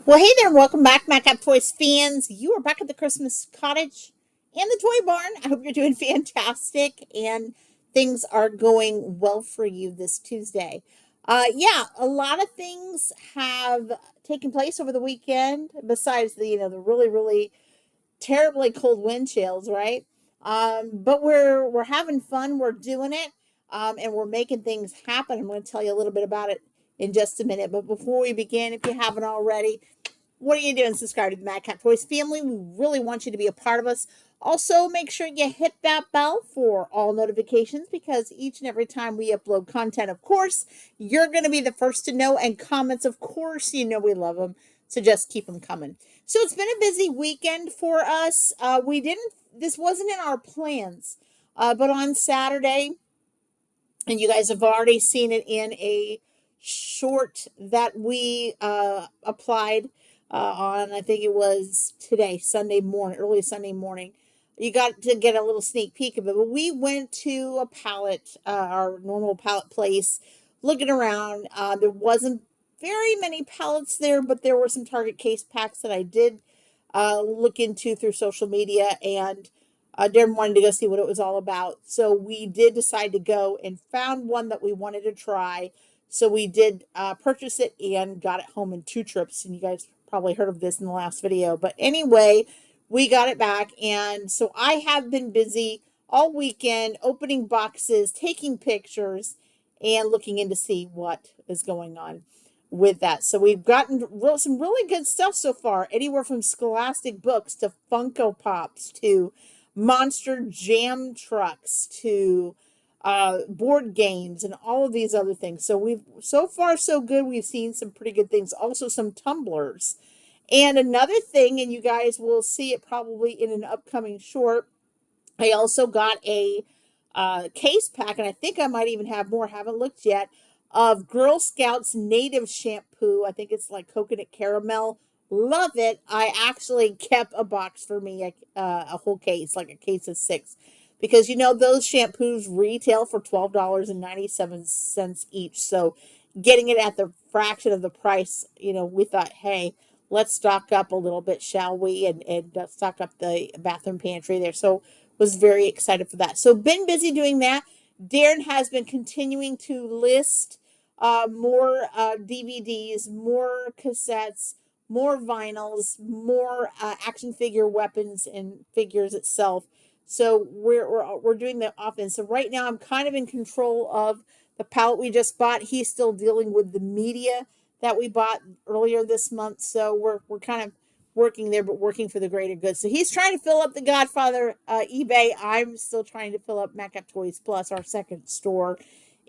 Well, hey there, and welcome back, Madcap Toys fans. You are back at the Christmas cottage and the toy barn. I hope you're doing fantastic and things are going well for you this Tuesday. Yeah, a lot of things have taken place over the weekend besides the really terribly cold wind chills, right? But we're having fun. We're doing it, and we're making things happen. I'm going to tell you a little bit about it in just a minute. But before we begin, if you haven't already, what are you doing? Subscribe to the Madcap Toys family. We really want you to be a part of us. Also, make sure you hit that bell for all notifications because each and every time we upload content, of course, you're going to be the first to know. And comments, of course, you know we love them. So just keep them coming. So it's been a busy weekend for us. This wasn't in our plans, but on Saturday, and you guys have already seen it in a short that we applied on, I think it was today, Sunday morning, early Sunday morning. You got to get a little sneak peek of it. But we went to a pallet, our normal pallet place, looking around. There wasn't very many pallets there, but there were some Target case packs that I did look into through social media, and Darren wanted to go see what it was all about. So we did decide to go and found one that we wanted to try. So we did purchase it and got it home in two trips. And you guys probably heard of this in the last video. But anyway, we got it back. And so I have been busy all weekend opening boxes, taking pictures, and looking in to see what is going on with that. So we've gotten some really good stuff so far, anywhere from Scholastic books to Funko Pops to Monster Jam trucks to board games and all of these other things. So we've so far so good. We've seen some pretty good things. Also some tumblers. And another thing, and you guys will see it probably in an upcoming short, I also got a case pack, and I think I might even have more, haven't looked yet, of Girl Scouts native shampoo. I think it's like coconut caramel. Love it. I actually kept a box for me, a whole case, like a case of six. Because those shampoos retail for $12.97 each. So getting it at the fraction of the price, we thought, hey, let's stock up a little bit, shall we? And stock up the bathroom pantry there. So was very excited for that. So been busy doing that. Darren has been continuing to list more DVDs, more cassettes, more vinyls, more action figure weapons and figures itself. So we're doing that often. So right now I'm kind of in control of the palette we just bought. He's still dealing with the media that we bought earlier this month. So we're kind of working there, but working for the greater good. So he's trying to fill up the Godfather eBay. I'm still trying to fill up Madcap Toys Plus, our second store,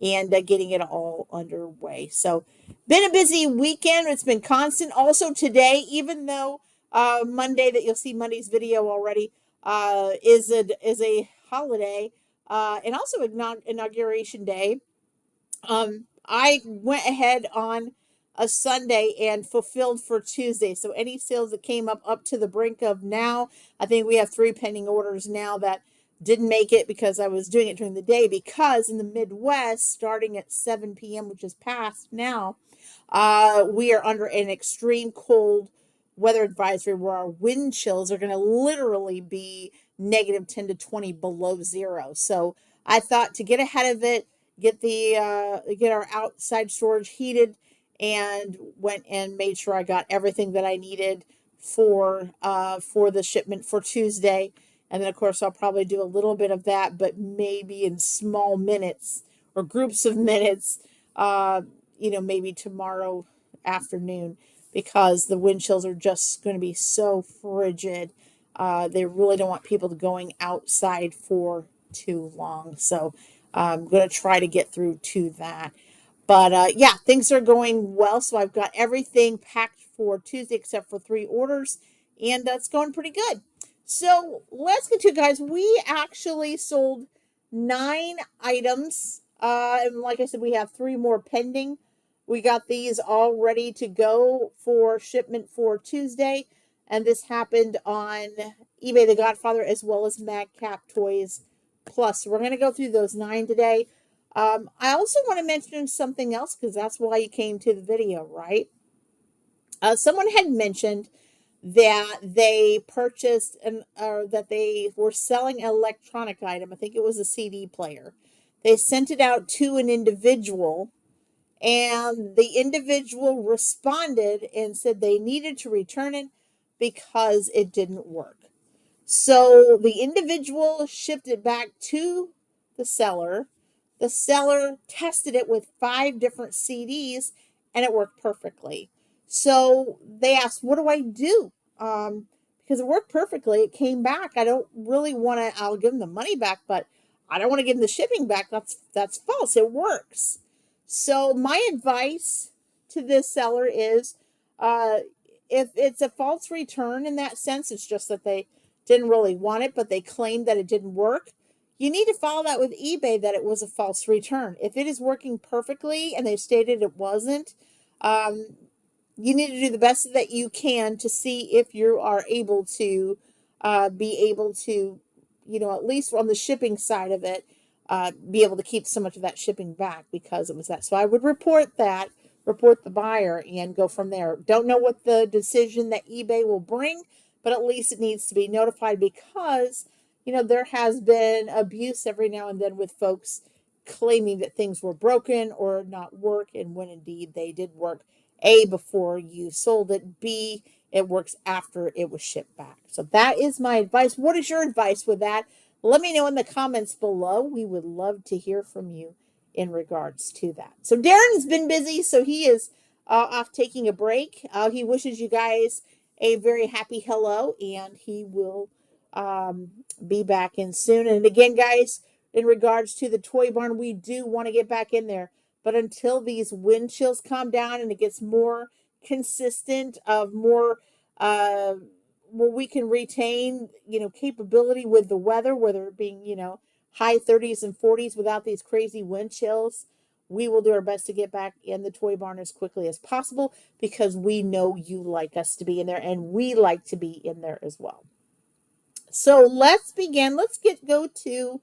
and getting it all underway. So been a busy weekend. It's been constant. Also today, even though Monday, that you'll see Monday's video already, is a holiday, and also inauguration day. I went ahead on a Sunday and fulfilled for Tuesday. So any sales that came up to the brink of now, I think we have 3 pending orders now that didn't make it because I was doing it during the day, because in the Midwest, starting at 7 p.m., which is past now, we are under an extreme cold weather advisory where our wind chills are going to literally be negative 10 to 20 below zero. So I thought to get ahead of it, get our outside storage heated, and went and made sure I got everything that I needed for the shipment for Tuesday. And then of course I'll probably do a little bit of that, but maybe in small minutes or groups of minutes, maybe tomorrow afternoon, because the wind chills are just going to be so frigid. They really don't want people going outside for too long. So I'm going to try to get through to that. But yeah, things are going well. So I've got everything packed for Tuesday except for 3 orders, and that's going pretty good. So let's get to it, guys. We actually sold 9 items. And like I said, we have 3 more pending. We got these all ready to go for shipment for Tuesday. And this happened on eBay The Godfather as well as Madcap Toys Plus. So we're going to go through those 9 today. I also want to mention something else, because that's why you came to the video, right? Someone had mentioned that they purchased or that they were selling an electronic item. I think it was a CD player. They sent it out to an individual, and the individual responded and said they needed to return it because it didn't work. So the individual shipped it back to the seller. The seller tested it with 5 different CDs and it worked perfectly. So they asked, "What do I do?" Because it worked perfectly. It came back. I don't really want to, I'll give them the money back, but I don't want to give them the shipping back. That's false. It works. So my advice to this seller is uh, if it's a false return in that sense, it's just that they didn't really want it, but they claimed that it didn't work. You need to follow that with eBay that it was a false return. If it is working perfectly and they stated it wasn't, um, you need to do the best that you can to see if you are able to be able to, at least on the shipping side of it, be able to keep so much of that shipping back because it was that. So I would report that, report the buyer, and go from there. Don't know what the decision that eBay will bring, but at least it needs to be notified because, there has been abuse every now and then with folks claiming that things were broken or not work, and when indeed they did work. A, before you sold it. B, it works after it was shipped back. So that is my advice. What is your advice with that? Let me know in the comments below. We would love to hear from you in regards to that. So Daren's been busy, so he is off taking a break. He wishes you guys a very happy hello, and he will be back in soon. And again, guys, in regards to the toy barn, we do want to get back in there. But until these wind chills calm down and it gets more consistent of more where we can retain, capability with the weather, whether it being, high 30s and 40s without these crazy wind chills, we will do our best to get back in the toy barn as quickly as possible because we know you like us to be in there and we like to be in there as well. So let's begin. Let's go to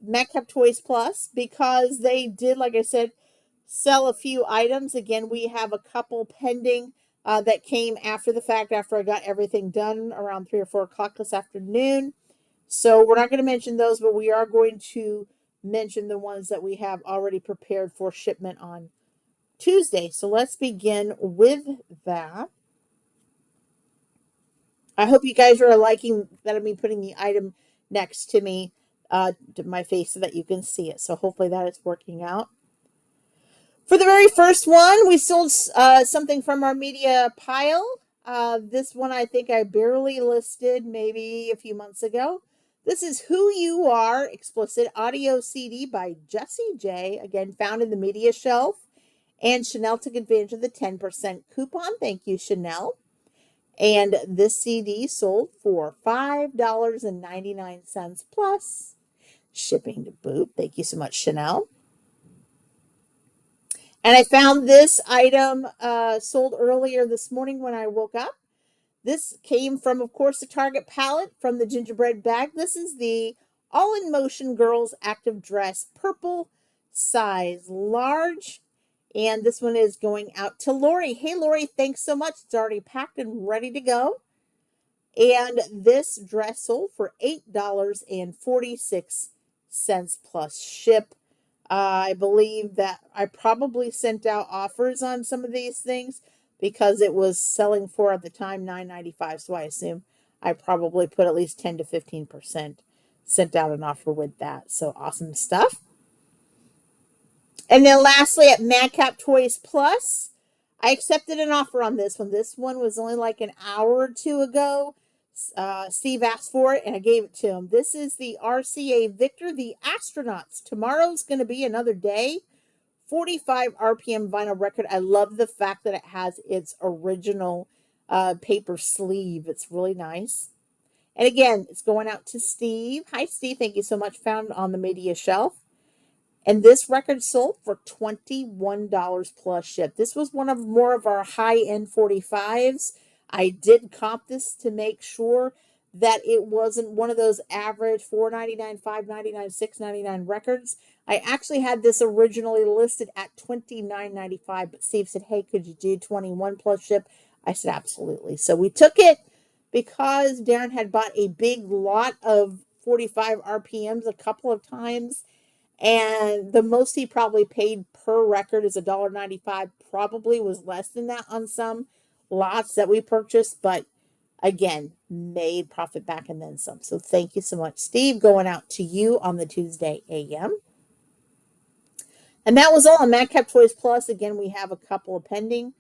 Madcap Toys Plus because they did, like I said, sell a few items. Again, we have a couple pending that came after the fact, after I got everything done around 3 or 4 o'clock this afternoon. So we're not going to mention those, but we are going to mention the ones that we have already prepared for shipment on Tuesday. So let's begin with that. I hope you guys are liking that I'm putting the item next to me, to my face, so that you can see it. So hopefully that is working out. For the very first one, we sold something from our media pile. This one I think I barely listed maybe a few months ago. This is Who You Are, explicit audio CD by Jessie J. Again, found in the media shelf. And Chanel took advantage of the 10% coupon. Thank you, Chanel. And this CD sold for $5.99 plus shipping to boot. Thank you so much, Chanel. And I found this item sold earlier this morning when I woke up. This came from, of course, the Target palette from the gingerbread bag. This is the All in Motion Girls Active Dress Purple, size large. And this one is going out to Lori. Hey, Lori, thanks so much. It's already packed and ready to go. And this dress sold for $8.46 plus ship. I believe that I probably sent out offers on some of these things because it was selling for at the time $9.95. So I assume I probably put at least 10 to 15%, sent out an offer with that. So awesome stuff. And then lastly, at Madcap Toys Plus, I accepted an offer on this one. This one was only like an hour or two ago. Steve asked for it and I gave it to him. This is the RCA Victor, the Astronauts. Tomorrow's going to be another day. 45 RPM vinyl record. I love the fact that it has its original paper sleeve. It's really nice. And again, it's going out to Steve. Hi, Steve. Thank you so much. Found on the media shelf. And this record sold for $21 plus ship. This was one of more of our high-end 45s. I did comp this to make sure that it wasn't one of those average $4.99, $5.99, $6.99 records. I actually had this originally listed at $29.95, but Steve said, hey, could you do 21 plus ship? I said, absolutely. So we took it because Daren had bought a big lot of 45 RPMs a couple of times. And the most he probably paid per record is $1.95. Probably was less than that on some lots that we purchased, but again, made profit back and then some. So thank you so much, Steve. Going out to you on the Tuesday AM. And that was all on Madcap Toys Plus. Again, we have a couple of pending.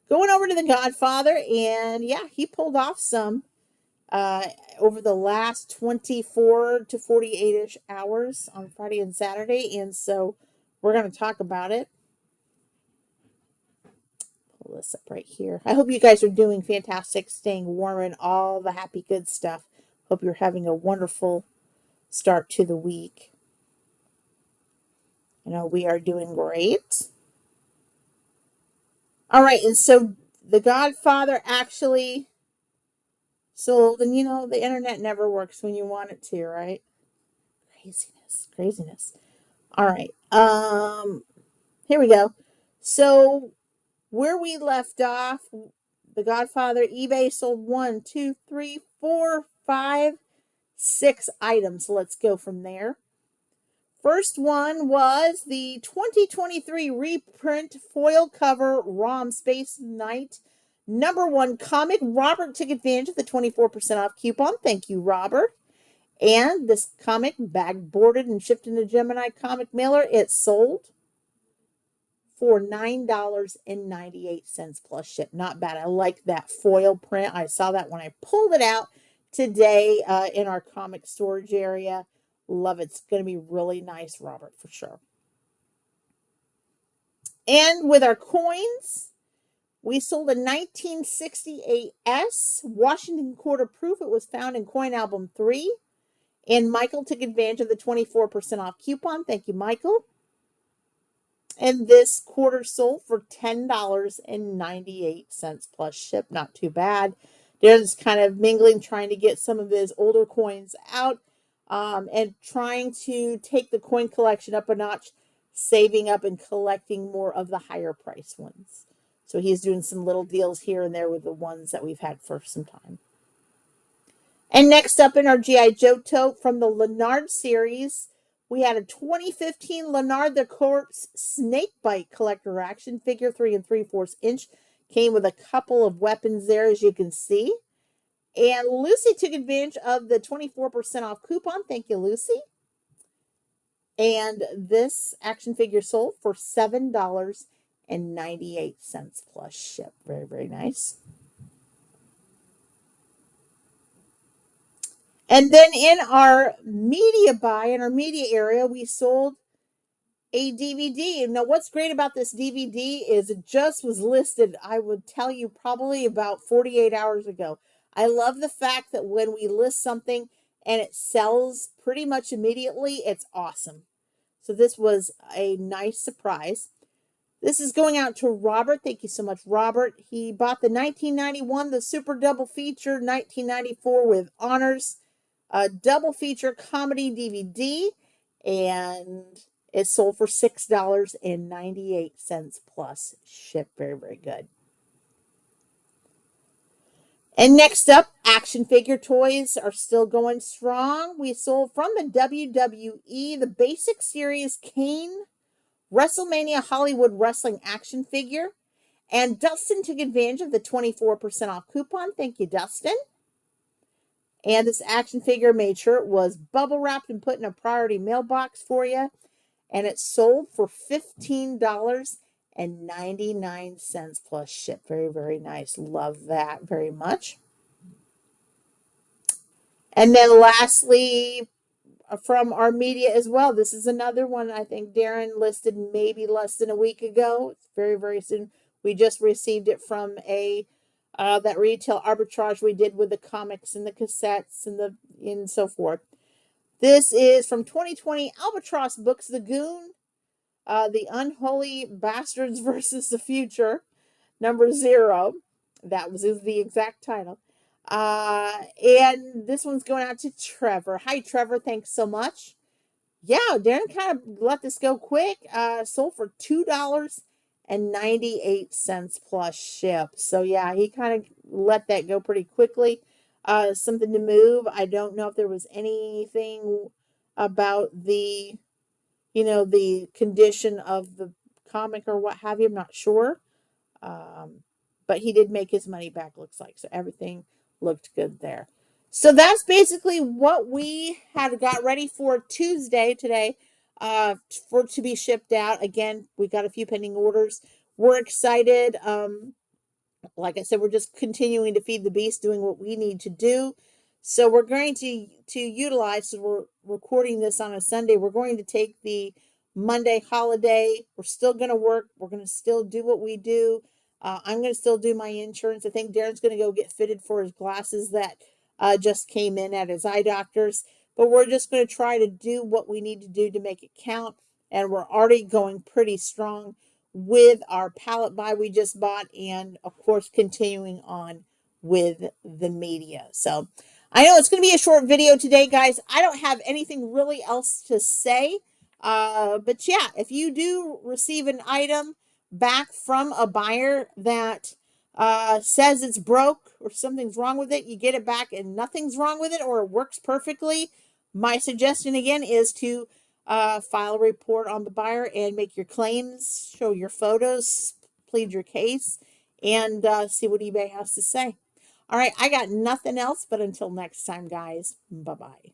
Going over to the Godfather, and yeah, he pulled off some over the last 24 to 48-ish hours on Friday and Saturday. And so we're going to talk about it. Pull this up right here. I hope you guys are doing fantastic, staying warm, and all the happy, good stuff. Hope you're having a wonderful start to the week. You know, we are doing great. All right, and so the Godfather actually sold, and you know, the internet never works when you want it to, right? Craziness. All right. Here we go. So where we left off, the Godfather, eBay sold 1, 2, 3, 4, 5, 6 items. Let's go from there. First one was the 2023 reprint foil cover ROM Space Knight #1 comic. Robert took advantage of the 24% off coupon. Thank you, Robert. And this comic, bag boarded and shipped in a Gemini comic mailer, it sold for $9.98 plus ship. Not bad. I like that foil print. I saw that when I pulled it out today in our comic storage area. Love it. It's going to be really nice, Robert, for sure. And with our coins, we sold a 1968 S Washington quarter proof. It was found in Coin Album 3. And Michael took advantage of the 24% off coupon. Thank you, Michael. And this quarter sold for $10.98 plus ship. Not too bad. Daren's kind of mingling, trying to get some of his older coins out and trying to take the coin collection up a notch, saving up and collecting more of the higher price ones. So he's doing some little deals here and there with the ones that we've had for some time. And next up in our G.I. Joe tote from the Leonard series, we had a 2015 Leonard the Corpse Snakebite collector action figure, 3 3/4 inch. Came with a couple of weapons there, as you can see. And Lucy took advantage of the 24% off coupon. Thank you, Lucy. And this action figure sold for $7.98 plus ship. Very, very nice. And then in our media buy, in our media area, we sold a DVD. Now, what's great about this DVD is it just was listed, I would tell you, probably about 48 hours ago. I love the fact that when we list something and it sells pretty much immediately, it's awesome. So this was a nice surprise. This is going out to Robert. Thank you so much, Robert. He bought the 1991, the Super Double Feature, 1994 with honors. A double feature comedy DVD, and it sold for $6.98 plus ship. Very, very good. And next up, action figure toys are still going strong. We sold from the WWE the Basic Series Kane WrestleMania Hollywood Wrestling action figure. And Dustin took advantage of the 24% off coupon. Thank you, Dustin. And this action figure made sure it was bubble wrapped and put in a priority mailbox for you. And it sold for $15.99 plus ship. Very, very nice. Love that very much. And then lastly, from our media as well, this is another one I think Daren listed maybe less than a week ago. It's very, very soon. We just received it from that retail arbitrage we did with the comics and the cassettes and so forth. This is from 2020 Albatross Books, The Goon, The Unholy Bastards versus the Future, #0. That was the exact title. And this one's going out to Trevor. Hi, Trevor. Thanks so much. Yeah, Darren kind of let this go quick. Sold for $2.98 plus ship. So yeah, he kind of let that go pretty quickly. Something to move. I don't know if there was anything about the, the condition of the comic or what have you. I'm not sure. Um, but he did make his money back, looks like. So everything looked good there. So that's basically what we had got ready for Tuesday today, for to be shipped out. Again, we got a few pending orders. We're excited. Like I said, we're just continuing to feed the beast, doing what we need to do. So we're going to utilize. So we're recording this on a Sunday. We're going to take the Monday holiday. We're still going to work. We're going to still do what we do. I'm going to still do my insurance. I think Darren's going to go get fitted for his glasses that just came in at his eye doctor's. But we're just going to try to do what we need to do to make it count. And we're already going pretty strong with our pallet buy we just bought, and of course continuing on with the media. So I know it's going to be a short video today, guys. I don't have anything really else to say, but yeah, if you do receive an item back from a buyer that says it's broke or something's wrong with it, you get it back and nothing's wrong with it or it works perfectly, my suggestion again is to file a report on the buyer and make your claims, show your photos, plead your case, and see what eBay has to say. All right, I got nothing else, but until next time, guys, bye bye.